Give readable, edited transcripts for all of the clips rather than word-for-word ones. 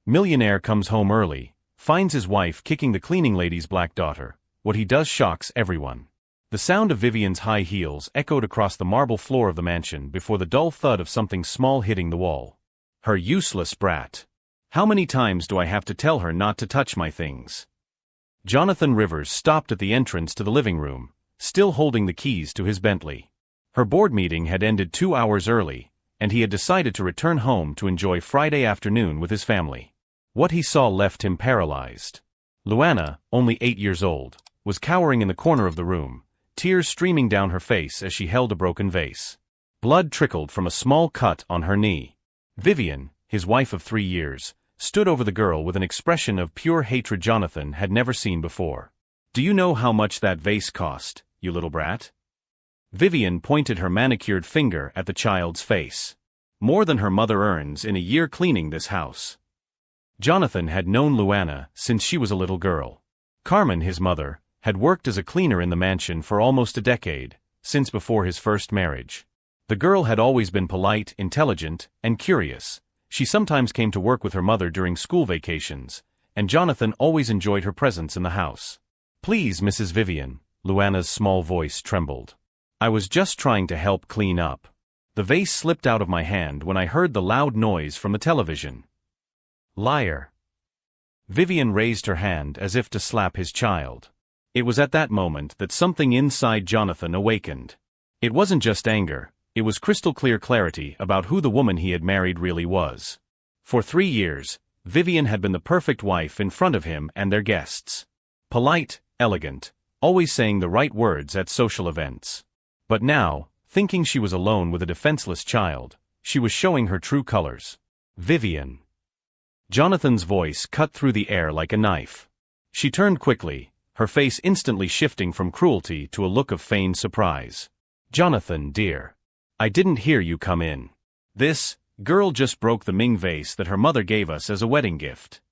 Millionaire comes home early, finds his wife kicking the cleaning lady's black daughter. What he does shocks everyone. The sound of Vivian's high heels echoed across the marble floor of the mansion before the dull thud of something small hitting the wall. Her useless brat. How many times do I have to tell her not to touch my things? Jonathan Rivers stopped at the entrance to the living room, still holding the keys to his Bentley. Her board meeting had ended 2 hours early, and he had decided to return home to enjoy Friday afternoon with his family. What he saw left him paralyzed. Luana, only 8 years old, was cowering in the corner of the room, tears streaming down her face as she held a broken vase. Blood trickled from a small cut on her knee. Vivian, his wife of 3 years, stood over the girl with an expression of pure hatred Jonathan had never seen before. "Do you know how much that vase cost, you little brat?" Vivian pointed her manicured finger at the child's face. "More than her mother earns in a year cleaning this house." Jonathan had known Luana since she was a little girl. Carmen, his mother, had worked as a cleaner in the mansion for almost a decade, since before his first marriage. The girl had always been polite, intelligent, and curious. She sometimes came to work with her mother during school vacations, and Jonathan always enjoyed her presence in the house. "Please, Mrs. Vivian," Luana's small voice trembled. "I was just trying to help clean up. The vase slipped out of my hand when I heard the loud noise from the television." "Liar." Vivian raised her hand as if to slap his child. It was at that moment that something inside Jonathan awakened. It wasn't just anger, it was crystal clear clarity about who the woman he had married really was. For 3 years, Vivian had been the perfect wife in front of him and their guests. Polite, elegant, always saying the right words at social events. But now, thinking she was alone with a defenseless child, she was showing her true colors. "Vivian." Jonathan's voice cut through the air like a knife. She turned quickly, her face instantly shifting from cruelty to a look of feigned surprise. "Jonathan, dear. I didn't hear you come in. This girl just broke the Ming vase that her mother gave us as a wedding gift."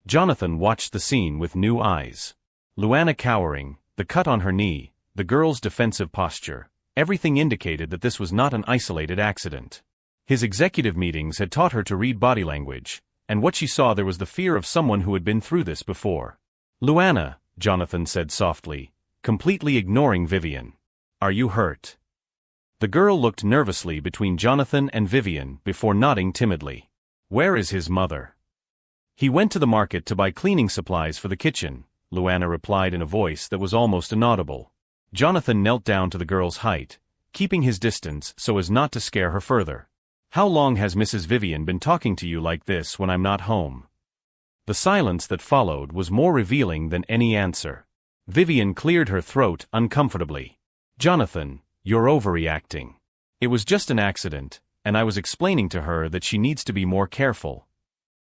Jonathan watched the scene with new eyes. Luana cowering, the cut on her knee, the girl's defensive posture, everything indicated that this was not an isolated accident. His executive meetings had taught her to read body language, and what she saw there was the fear of someone who had been through this before. "Luana," Jonathan said softly, completely ignoring Vivian. "Are you hurt?" The girl looked nervously between Jonathan and Vivian before nodding timidly. "Where is his mother?" "He went to the market to buy cleaning supplies for the kitchen," Luana replied in a voice that was almost inaudible. Jonathan knelt down to the girl's height, keeping his distance so as not to scare her further. "How long has Mrs. Vivian been talking to you like this when I'm not home?" The silence that followed was more revealing than any answer. Vivian cleared her throat uncomfortably. "Jonathan, you're overreacting. It was just an accident, and I was explaining to her that she needs to be more careful."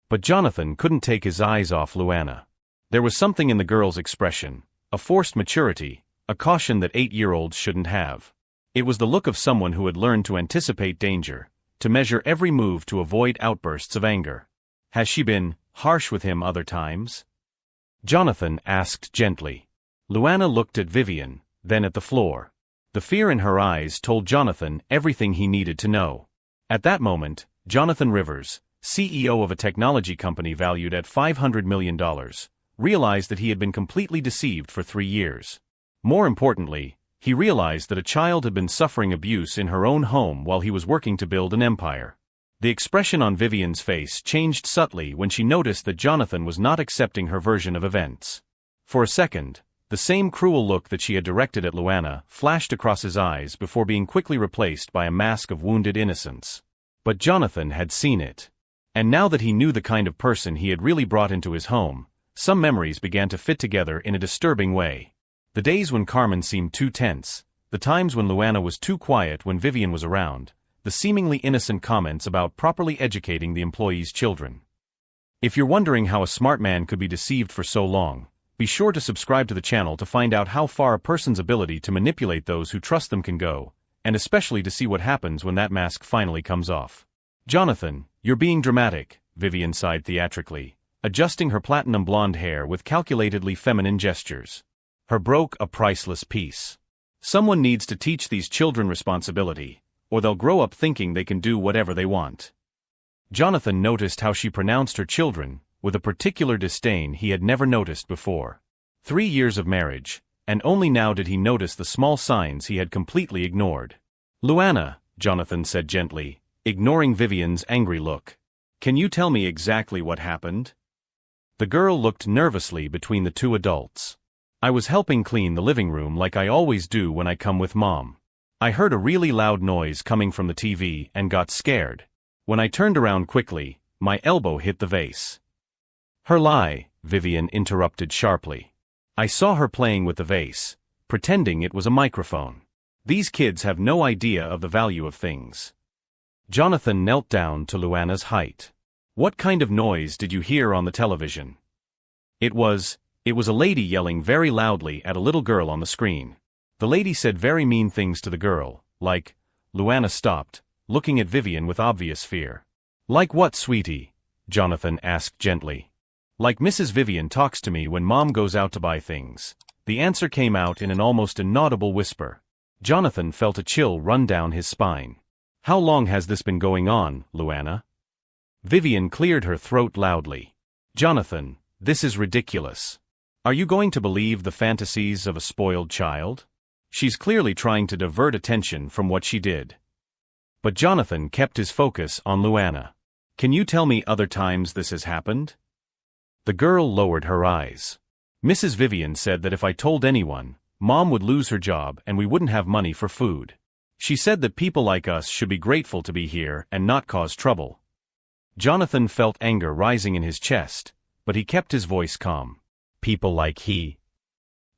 But Jonathan couldn't take his eyes off Luana. There was something in the girl's expression, a forced maturity, a caution that 8-year-olds shouldn't have. It was the look of someone who had learned to anticipate danger, to measure every move to avoid outbursts of anger. "Has she been harsh with him other times?" Jonathan asked gently. Luana looked at Vivian, then at the floor. The fear in her eyes told Jonathan everything he needed to know. At that moment, Jonathan Rivers, CEO of a technology company valued at $500 million, realized that he had been completely deceived for 3 years. More importantly, he realized that a child had been suffering abuse in her own home while he was working to build an empire. The expression on Vivian's face changed subtly when she noticed that Jonathan was not accepting her version of events. For a second, the same cruel look that she had directed at Luana flashed across his eyes before being quickly replaced by a mask of wounded innocence. But Jonathan had seen it. And now that he knew the kind of person he had really brought into his home, some memories began to fit together in a disturbing way. The days when Carmen seemed too tense, the times when Luana was too quiet when Vivian was around, the seemingly innocent comments about properly educating the employees' children. If you're wondering how a smart man could be deceived for so long, be sure to subscribe to the channel to find out how far a person's ability to manipulate those who trust them can go, and especially to see what happens when that mask finally comes off. "Jonathan, you're being dramatic," Vivian sighed theatrically, adjusting her platinum blonde hair with calculatedly feminine gestures. Her broke a priceless piece. "Someone needs to teach these children responsibility, or they'll grow up thinking they can do whatever they want." Jonathan noticed how she pronounced her children, with a particular disdain he had never noticed before. 3 years of marriage, and only now did he notice the small signs he had completely ignored. "Luana," Jonathan said gently, ignoring Vivian's angry look. "Can you tell me exactly what happened?" The girl looked nervously between the two adults. "I was helping clean the living room like I always do when I come with Mom. I heard a really loud noise coming from the TV and got scared. When I turned around quickly, my elbow hit the vase." "Her lie," Vivian interrupted sharply. "I saw her playing with the vase, pretending it was a microphone. These kids have no idea of the value of things." Jonathan knelt down to Luana's height. "What kind of noise did you hear on the television?" It was a lady yelling very loudly at a little girl on the screen. The lady said very mean things to the girl, like..." Luana stopped, looking at Vivian with obvious fear. "Like what, sweetie?" Jonathan asked gently. "Like Mrs. Vivian talks to me when Mom goes out to buy things." The answer came out in an almost inaudible whisper. Jonathan felt a chill run down his spine. "How long has this been going on, Luana?" Vivian cleared her throat loudly. "Jonathan, this is ridiculous. Are you going to believe the fantasies of a spoiled child? She's clearly trying to divert attention from what she did." But Jonathan kept his focus on Luana. "Can you tell me other times this has happened?" The girl lowered her eyes. "Mrs. Vivian said that if I told anyone, Mom would lose her job and we wouldn't have money for food. She said that people like us should be grateful to be here and not cause trouble." Jonathan felt anger rising in his chest, but he kept his voice calm. "People like he?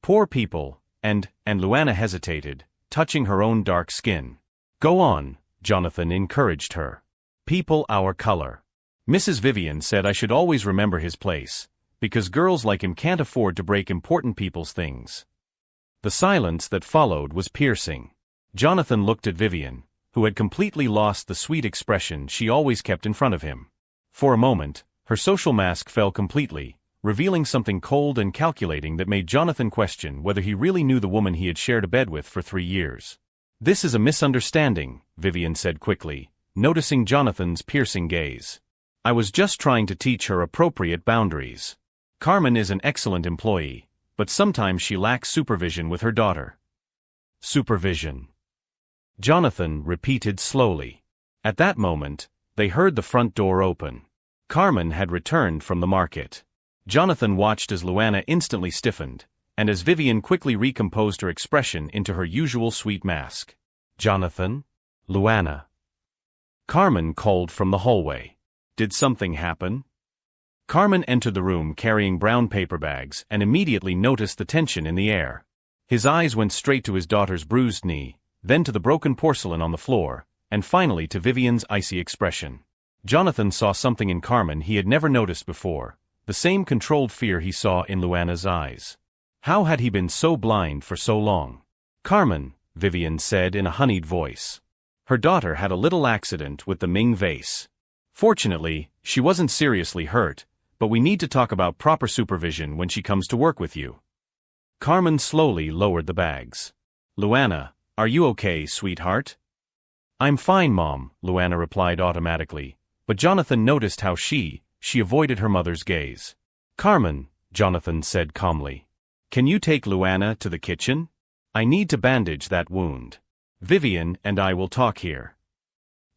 Poor people," and Luana hesitated, touching her own dark skin. "Go on," Jonathan encouraged her. "People our color. Mrs. Vivian said I should always remember his place, because girls like him can't afford to break important people's things." The silence that followed was piercing. Jonathan looked at Vivian, who had completely lost the sweet expression she always kept in front of him. For a moment, her social mask fell completely, revealing something cold and calculating that made Jonathan question whether he really knew the woman he had shared a bed with for 3 years. "This is a misunderstanding," Vivian said quickly, noticing Jonathan's piercing gaze. "I was just trying to teach her appropriate boundaries. Carmen is an excellent employee, but sometimes she lacks supervision with her daughter." "Supervision," Jonathan repeated slowly. At that moment, they heard the front door open. Carmen had returned from the market. Jonathan watched as Luana instantly stiffened, and as Vivian quickly recomposed her expression into her usual sweet mask. "Jonathan? Luana?" Carmen called from the hallway. "Did something happen?" Carmen entered the room carrying brown paper bags and immediately noticed the tension in the air. His eyes went straight to his daughter's bruised knee, then to the broken porcelain on the floor, and finally to Vivian's icy expression. Jonathan saw something in Carmen he had never noticed before, the same controlled fear he saw in Luana's eyes. How had he been so blind for so long? "Carmen," Vivian said in a honeyed voice. "Her daughter had a little accident with the Ming vase. Fortunately, she wasn't seriously hurt, but we need to talk about proper supervision when she comes to work with you." Carmen slowly lowered the bags. "Luana, are you okay, sweetheart?" "I'm fine, Mom," Luana replied automatically, but Jonathan noticed how she avoided her mother's gaze. "Carmen," Jonathan said calmly, "can you take Luana to the kitchen? I need to bandage that wound. Vivian and I will talk here."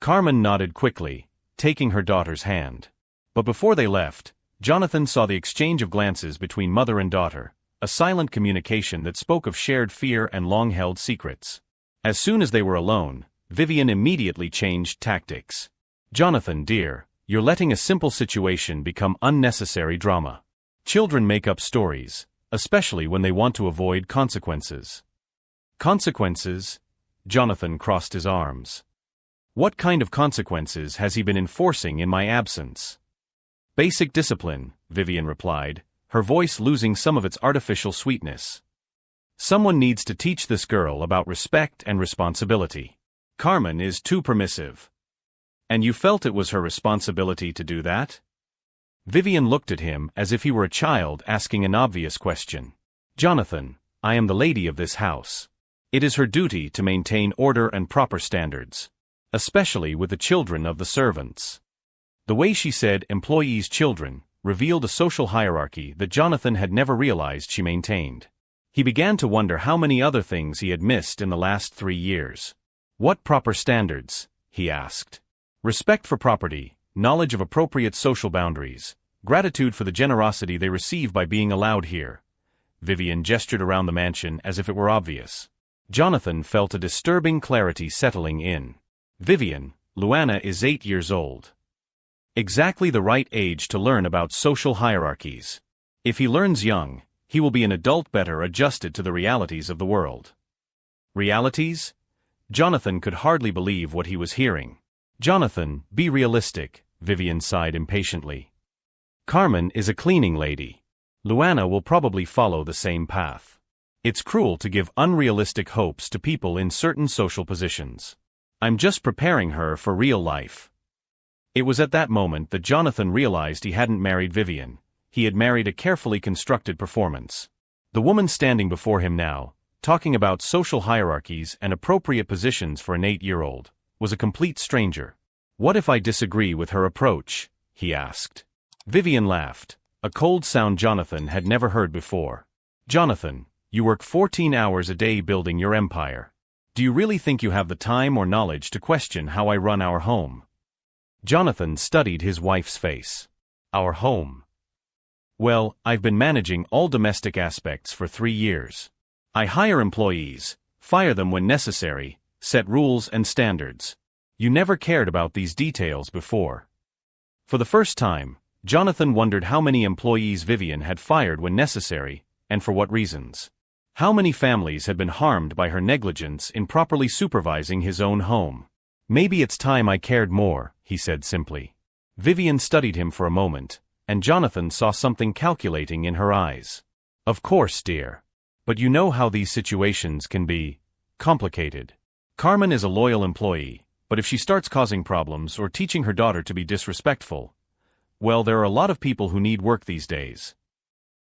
Carmen nodded quickly, taking her daughter's hand. But before they left, Jonathan saw the exchange of glances between mother and daughter, a silent communication that spoke of shared fear and long-held secrets. As soon as they were alone, Vivian immediately changed tactics. "Jonathan, dear, you're letting a simple situation become unnecessary drama. Children make up stories, especially when they want to avoid consequences." "Consequences?" Jonathan crossed his arms. "What kind of consequences has he been enforcing in my absence?" "Basic discipline," Vivian replied, her voice losing some of its artificial sweetness. "Someone needs to teach this girl about respect and responsibility. Carmen is too permissive." "And you felt it was her responsibility to do that?" Vivian looked at him as if he were a child asking an obvious question. "Jonathan, I am the lady of this house. It is her duty to maintain order and proper standards, especially with the children of the servants." The way she said employees' children revealed a social hierarchy that Jonathan had never realized she maintained. He began to wonder how many other things he had missed in the last 3 years. What proper standards? He asked. Respect for property, knowledge of appropriate social boundaries, gratitude for the generosity they receive by being allowed here. Vivian gestured around the mansion as if it were obvious. Jonathan felt a disturbing clarity settling in. Vivian, Luana is 8 years old. Exactly the right age to learn about social hierarchies. If he learns young, he will be an adult better adjusted to the realities of the world. Realities? Jonathan could hardly believe what he was hearing. Jonathan, be realistic, Vivian sighed impatiently. Carmen is a cleaning lady. Luana will probably follow the same path. It's cruel to give unrealistic hopes to people in certain social positions. I'm just preparing her for real life. It was at that moment that Jonathan realized he hadn't married Vivian. He had married a carefully constructed performance. The woman standing before him now, talking about social hierarchies and appropriate positions for an 8-year-old, was a complete stranger. What if I disagree with her approach? He asked. Vivian laughed, a cold sound Jonathan had never heard before. Jonathan, you work 14 hours a day building your empire. Do you really think you have the time or knowledge to question how I run our home? Jonathan studied his wife's face. Our home. Well, I've been managing all domestic aspects for 3 years. I hire employees, fire them when necessary, set rules and standards. You never cared about these details before. For the first time, Jonathan wondered how many employees Vivian had fired when necessary, and for what reasons. How many families had been harmed by her negligence in properly supervising his own home. Maybe it's time I cared more, he said simply. Vivian studied him for a moment, and Jonathan saw something calculating in her eyes. Of course, dear. But you know how these situations can be complicated. Carmen is a loyal employee, but if she starts causing problems or teaching her daughter to be disrespectful, well, there are a lot of people who need work these days.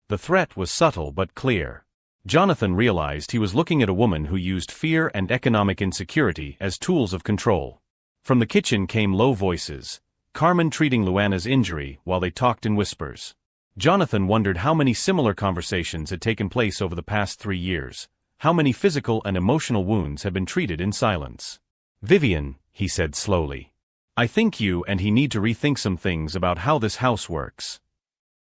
The threat was subtle but clear. Jonathan realized he was looking at a woman who used fear and economic insecurity as tools of control. From the kitchen came low voices, Carmen treating Luana's injury while they talked in whispers. Jonathan wondered how many similar conversations had taken place over the past 3 years, how many physical and emotional wounds had been treated in silence. Vivian, he said slowly. I think you and he need to rethink some things about how this house works.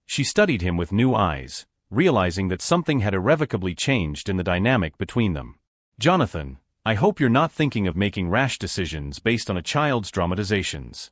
She studied him with new eyes, realizing that something had irrevocably changed in the dynamic between them. Jonathan, I hope you're not thinking of making rash decisions based on a child's dramatizations.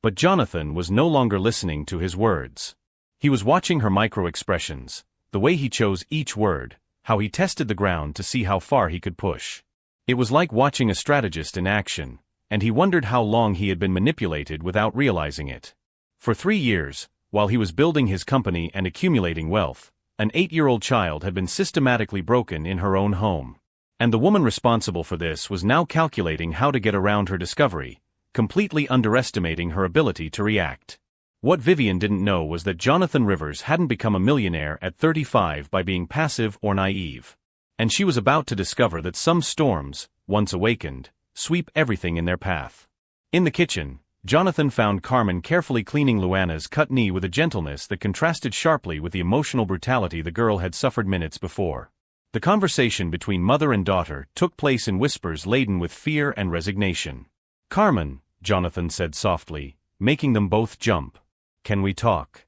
But Jonathan was no longer listening to his words. He was watching her micro-expressions, the way he chose each word, how he tested the ground to see how far he could push. It was like watching a strategist in action, and he wondered how long he had been manipulated without realizing it. For 3 years, while he was building his company and accumulating wealth, an 8-year-old child had been systematically broken in her own home. And the woman responsible for this was now calculating how to get around her discovery, completely underestimating her ability to react. What Vivian didn't know was that Jonathan Rivers hadn't become a millionaire at 35 by being passive or naive. And she was about to discover that some storms, once awakened, sweep everything in their path. In the kitchen, Jonathan found Carmen carefully cleaning Luana's cut knee with a gentleness that contrasted sharply with the emotional brutality the girl had suffered minutes before. The conversation between mother and daughter took place in whispers laden with fear and resignation. Carmen, Jonathan said softly, making them both jump. Can we talk?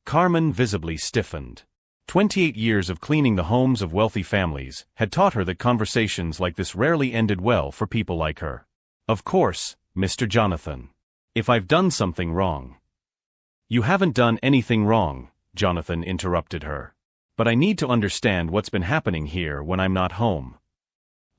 Carmen visibly stiffened. 28 years of cleaning the homes of wealthy families had taught her that conversations like this rarely ended well for people like her. Of course, Mr. Jonathan. If I've done something wrong. You haven't done anything wrong, Jonathan interrupted her. But I need to understand what's been happening here when I'm not home.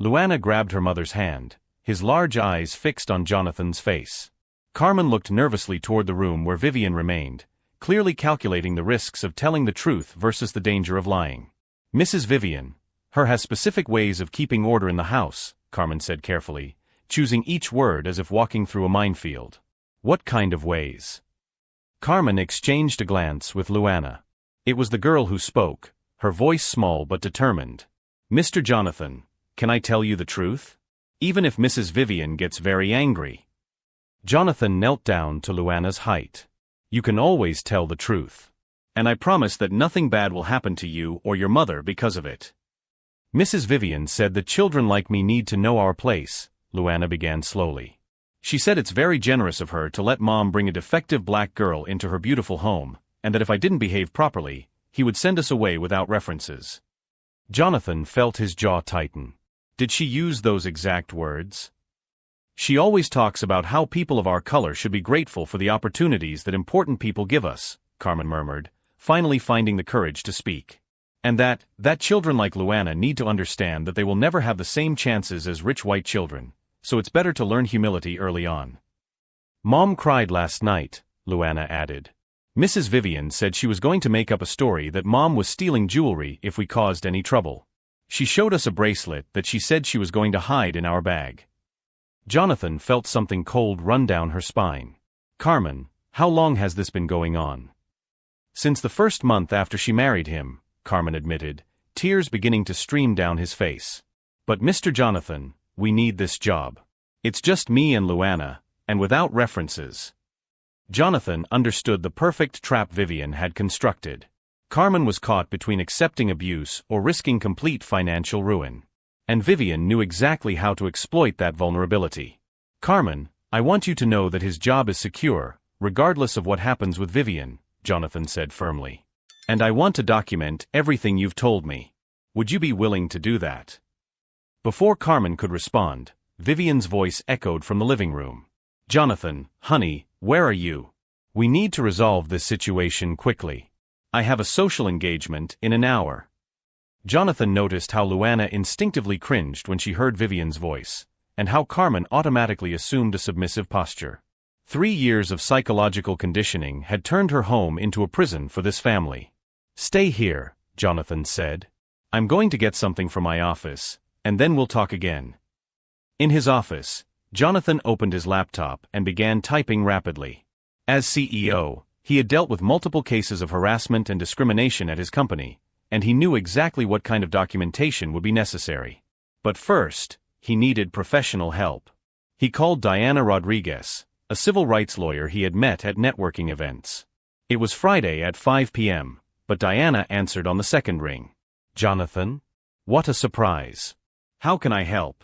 Luana grabbed her mother's hand, his large eyes fixed on Jonathan's face. Carmen looked nervously toward the room where Vivian remained, clearly calculating the risks of telling the truth versus the danger of lying. Mrs. Vivian, her has specific ways of keeping order in the house, Carmen said carefully, choosing each word as if walking through a minefield. What kind of ways? Carmen exchanged a glance with Luana. It was the girl who spoke, her voice small but determined. Mr. Jonathan, can I tell you the truth? Even if Mrs. Vivian gets very angry. Jonathan knelt down to Luana's height. You can always tell the truth. And I promise that nothing bad will happen to you or your mother because of it. Mrs. Vivian said that children like me need to know our place, Luana began slowly. She said it's very generous of her to let Mom bring a defective black girl into her beautiful home, and that if I didn't behave properly, he would send us away without references. Jonathan felt his jaw tighten. Did she use those exact words? She always talks about how people of our color should be grateful for the opportunities that important people give us, Carmen murmured, finally finding the courage to speak. And that children like Luana need to understand that they will never have the same chances as rich white children, so it's better to learn humility early on. Mom cried last night, Luana added. Mrs. Vivian said she was going to make up a story that Mom was stealing jewelry if we caused any trouble. She showed us a bracelet that she said she was going to hide in our bag. Jonathan felt something cold run down her spine. Carmen, how long has this been going on? Since the first month after she married him, Carmen admitted, tears beginning to stream down his face. But Mr. Jonathan, we need this job. It's just me and Luana, and without references. Jonathan understood the perfect trap Vivian had constructed. Carmen was caught between accepting abuse or risking complete financial ruin. And Vivian knew exactly how to exploit that vulnerability. Carmen, I want you to know that his job is secure, regardless of what happens with Vivian, Jonathan said firmly. And I want to document everything you've told me. Would you be willing to do that? Before Carmen could respond, Vivian's voice echoed from the living room. Jonathan, honey, where are you? We need to resolve this situation quickly. I have a social engagement in an hour. Jonathan noticed how Luana instinctively cringed when she heard Vivian's voice, and how Carmen automatically assumed a submissive posture. 3 years of psychological conditioning had turned her home into a prison for this family. Stay here, Jonathan said. I'm going to get something from my office, and then we'll talk again. In his office, Jonathan opened his laptop and began typing rapidly. As CEO, he had dealt with multiple cases of harassment and discrimination at his company, and he knew exactly what kind of documentation would be necessary. But first, he needed professional help. He called Diana Rodriguez, a civil rights lawyer he had met at networking events. It was Friday at 5 p.m., but Diana answered on the second ring. Jonathan? What a surprise. How can I help?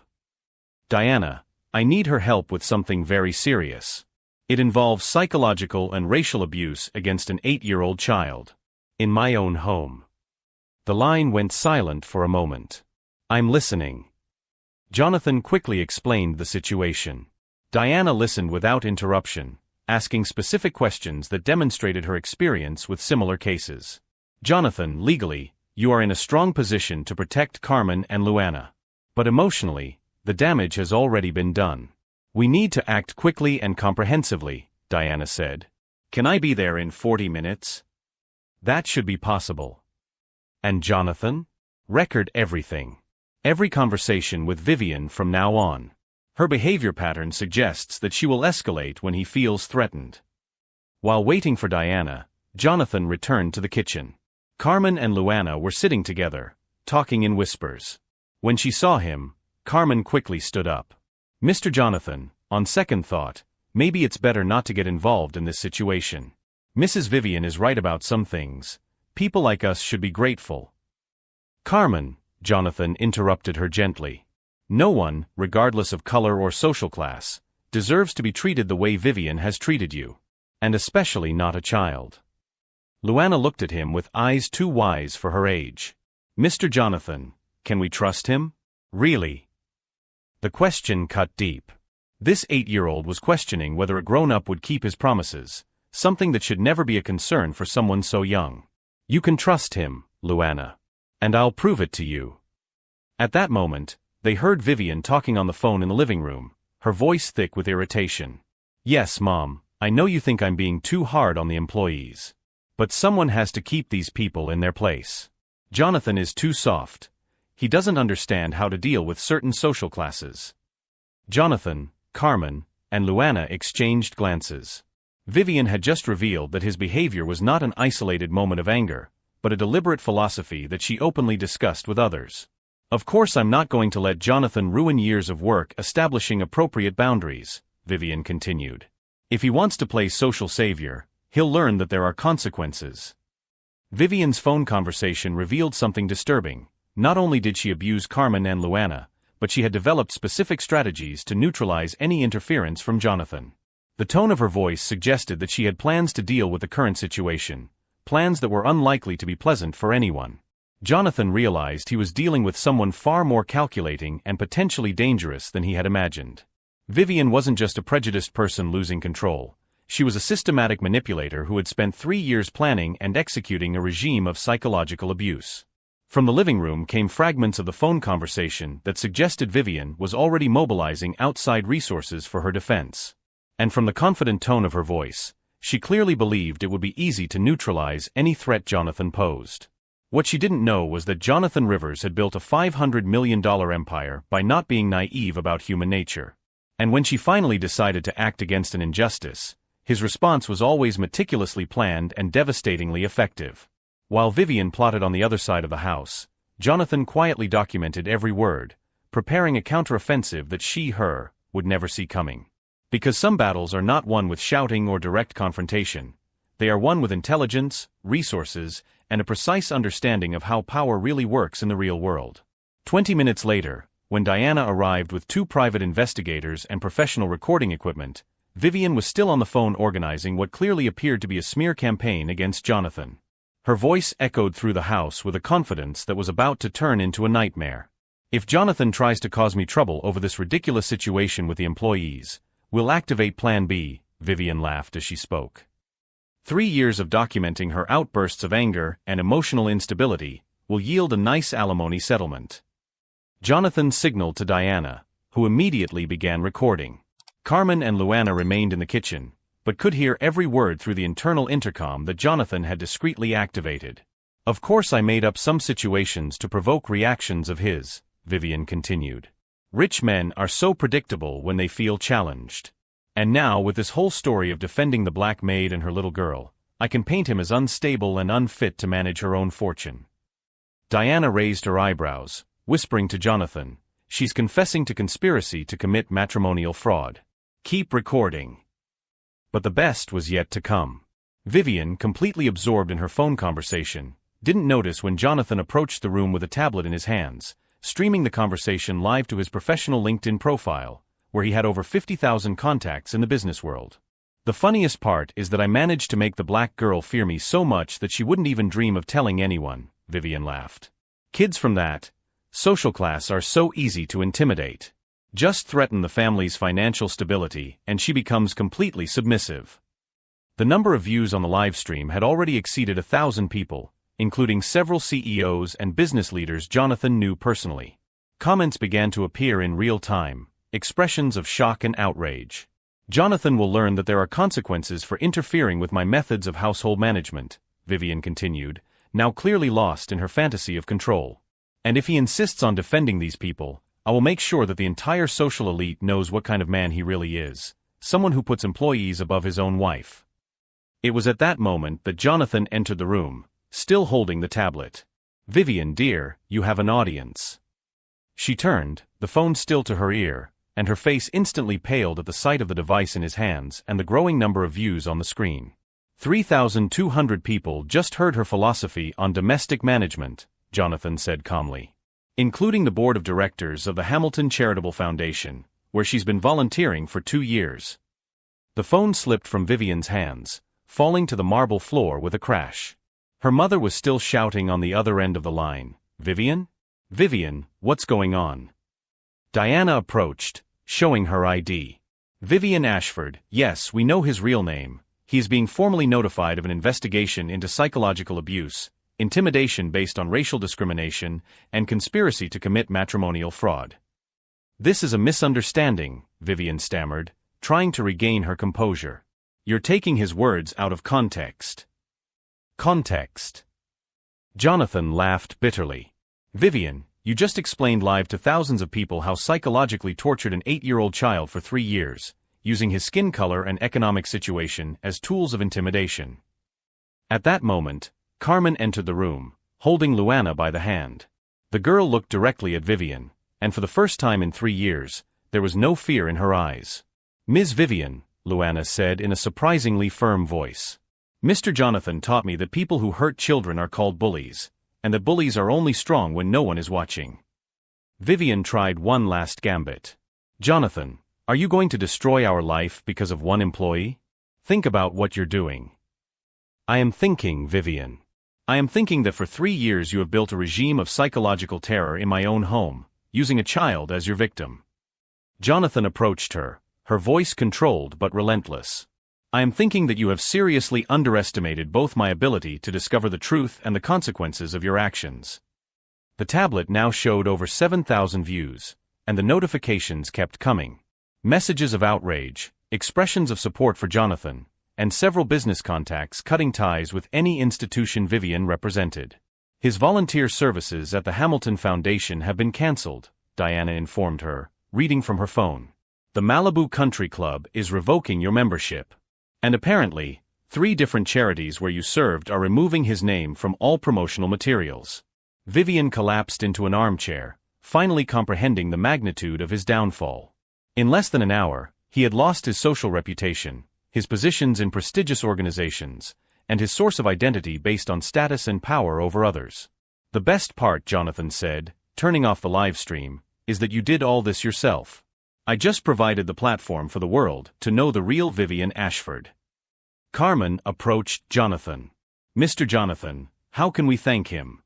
Diana, I need her help with something very serious. It involves psychological and racial abuse against an 8-year-old child. In my own home. The line went silent for a moment. I'm listening. Jonathan quickly explained the situation. Diana listened without interruption, asking specific questions that demonstrated her experience with similar cases. Jonathan, legally, you are in a strong position to protect Carmen and Luana. But emotionally, the damage has already been done. We need to act quickly and comprehensively, Diana said. Can I be there in 40 minutes? That should be possible. And Jonathan? Record everything. Every conversation with Vivian from now on. Her behavior pattern suggests that she will escalate when he feels threatened. While waiting for Diana, Jonathan returned to the kitchen. Carmen and Luana were sitting together, talking in whispers. When she saw him, Carmen quickly stood up. Mr. Jonathan, on second thought, maybe it's better not to get involved in this situation. Mrs. Vivian is right about some things. People like us should be grateful. Carmen, Jonathan interrupted her gently. No one, regardless of color or social class, deserves to be treated the way Vivian has treated you. And especially not a child. Luana looked at him with eyes too wise for her age. Mr. Jonathan, can we trust him? Really? The question cut deep. This 8-year-old was questioning whether a grown-up would keep his promises, something that should never be a concern for someone so young. You can trust him, Luana. And I'll prove it to you. At that moment, they heard Vivian talking on the phone in the living room, her voice thick with irritation. Yes, Mom, I know you think I'm being too hard on the employees. But someone has to keep these people in their place. Jonathan is too soft. He doesn't understand how to deal with certain social classes. Jonathan, Carmen, and Luana exchanged glances. Vivian had just revealed that his behavior was not an isolated moment of anger, but a deliberate philosophy that she openly discussed with others. Of course I'm not going to let Jonathan ruin years of work establishing appropriate boundaries, Vivian continued. If he wants to play social savior, he'll learn that there are consequences. Vivian's phone conversation revealed something disturbing. Not only did she abuse Carmen and Luana, but she had developed specific strategies to neutralize any interference from Jonathan. The tone of her voice suggested that she had plans to deal with the current situation, plans that were unlikely to be pleasant for anyone. Jonathan realized he was dealing with someone far more calculating and potentially dangerous than he had imagined. Vivian wasn't just a prejudiced person losing control. She was a systematic manipulator who had spent 3 years planning and executing a regime of psychological abuse. From the living room came fragments of the phone conversation that suggested Vivian was already mobilizing outside resources for her defense. And from the confident tone of her voice, she clearly believed it would be easy to neutralize any threat Jonathan posed. What she didn't know was that Jonathan Rivers had built a $500 million empire by not being naive about human nature. And when she finally decided to act against an injustice, his response was always meticulously planned and devastatingly effective. While Vivian plotted on the other side of the house, Jonathan quietly documented every word, preparing a counteroffensive that she would never see coming. Because some battles are not won with shouting or direct confrontation. They are won with intelligence, resources, and a precise understanding of how power really works in the real world. 20 minutes later, when Diana arrived with 2 private investigators and professional recording equipment, Vivian was still on the phone organizing what clearly appeared to be a smear campaign against Jonathan. Her voice echoed through the house with a confidence that was about to turn into a nightmare. If Jonathan tries to cause me trouble over this ridiculous situation with the employees, we'll activate Plan B, Vivian laughed as she spoke. 3 years of documenting her outbursts of anger and emotional instability will yield a nice alimony settlement. Jonathan signaled to Diana, who immediately began recording. Carmen and Luana remained in the kitchen, but could hear every word through the internal intercom that Jonathan had discreetly activated. Of course I made up some situations to provoke reactions of his, Vivian continued. Rich men are so predictable when they feel challenged. And now with this whole story of defending the black maid and her little girl, I can paint him as unstable and unfit to manage her own fortune. Diana raised her eyebrows, whispering to Jonathan, she's confessing to conspiracy to commit matrimonial fraud. Keep recording. But the best was yet to come. Vivian, completely absorbed in her phone conversation, didn't notice when Jonathan approached the room with a tablet in his hands, streaming the conversation live to his professional LinkedIn profile, where he had over 50,000 contacts in the business world. The funniest part is that I managed to make the black girl fear me so much that she wouldn't even dream of telling anyone, Vivian laughed. Kids from that social class are so easy to intimidate. Just threaten the family's financial stability and she becomes completely submissive. The number of views on the live stream had already exceeded 1,000 people, including several CEOs and business leaders Jonathan knew personally. Comments began to appear in real time, expressions of shock and outrage. Jonathan will learn that there are consequences for interfering with my methods of household management, Vivian continued, now clearly lost in her fantasy of control. And if he insists on defending these people, I will make sure that the entire social elite knows what kind of man he really is, someone who puts employees above his own wife. It was at that moment that Jonathan entered the room, still holding the tablet. Vivian, dear, you have an audience. She turned, the phone still to her ear, and her face instantly paled at the sight of the device in his hands and the growing number of views on the screen. 3,200 people just heard her philosophy on domestic management, Jonathan said calmly. Including the board of directors of the Hamilton Charitable Foundation, where she's been volunteering for 2 years. The phone slipped from Vivian's hands, falling to the marble floor with a crash. Her mother was still shouting on the other end of the line, Vivian? Vivian, what's going on? Diana approached, showing her ID. Vivian Ashford, yes, we know his real name. He is being formally notified of an investigation into psychological abuse, intimidation based on racial discrimination, and conspiracy to commit matrimonial fraud. This is a misunderstanding, Vivian stammered, trying to regain her composure. You're taking his words out of context. Context. Jonathan laughed bitterly. Vivian, you just explained live to thousands of people how psychologically tortured an 8-year-old child for 3 years, using his skin color and economic situation as tools of intimidation. At that moment, Carmen entered the room, holding Luana by the hand. The girl looked directly at Vivian, and for the first time in 3 years, there was no fear in her eyes. Ms. Vivian, Luana said in a surprisingly firm voice. Mr. Jonathan taught me that people who hurt children are called bullies, and that bullies are only strong when no one is watching. Vivian tried one last gambit. Jonathan, are you going to destroy our life because of one employee? Think about what you're doing. I am thinking, Vivian. I am thinking that for 3 years you have built a regime of psychological terror in my own home, using a child as your victim. Jonathan approached her, her voice controlled but relentless. I am thinking that you have seriously underestimated both my ability to discover the truth and the consequences of your actions. The tablet now showed over 7,000 views, and the notifications kept coming. Messages of outrage, expressions of support for Jonathan, and several business contacts cutting ties with any institution Vivian represented. His volunteer services at the Hamilton Foundation have been cancelled, Diana informed her, reading from her phone. The Malibu Country Club is revoking your membership. And apparently, 3 different charities where you served are removing his name from all promotional materials. Vivian collapsed into an armchair, finally comprehending the magnitude of his downfall. In less than an hour, he had lost his social reputation, his positions in prestigious organizations, and his source of identity based on status and power over others. The best part, Jonathan said, turning off the live stream, is that you did all this yourself. I just provided the platform for the world to know the real Vivian Ashford. Carmen approached Jonathan. Mr. Jonathan, how can we thank him?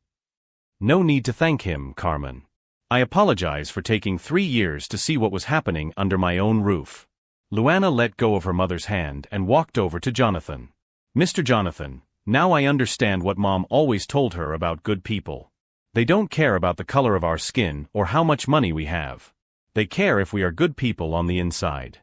No need to thank him, Carmen. I apologize for taking 3 years to see what was happening under my own roof. Luana let go of her mother's hand and walked over to Jonathan. Mr. Jonathan, now I understand what Mom always told her about good people. They don't care about the color of our skin or how much money we have. They care if we are good people on the inside.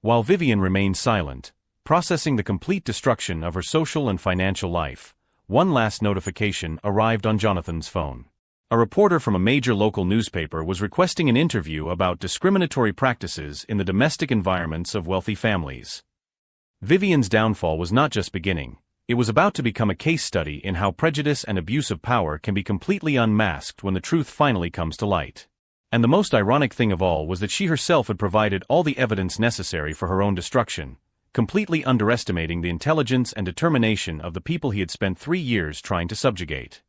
While Vivian remained silent, processing the complete destruction of her social and financial life, one last notification arrived on Jonathan's phone. A reporter from a major local newspaper was requesting an interview about discriminatory practices in the domestic environments of wealthy families. Vivian's downfall was not just beginning, it was about to become a case study in how prejudice and abuse of power can be completely unmasked when the truth finally comes to light. And the most ironic thing of all was that she herself had provided all the evidence necessary for her own destruction, completely underestimating the intelligence and determination of the people he had spent 3 years trying to subjugate.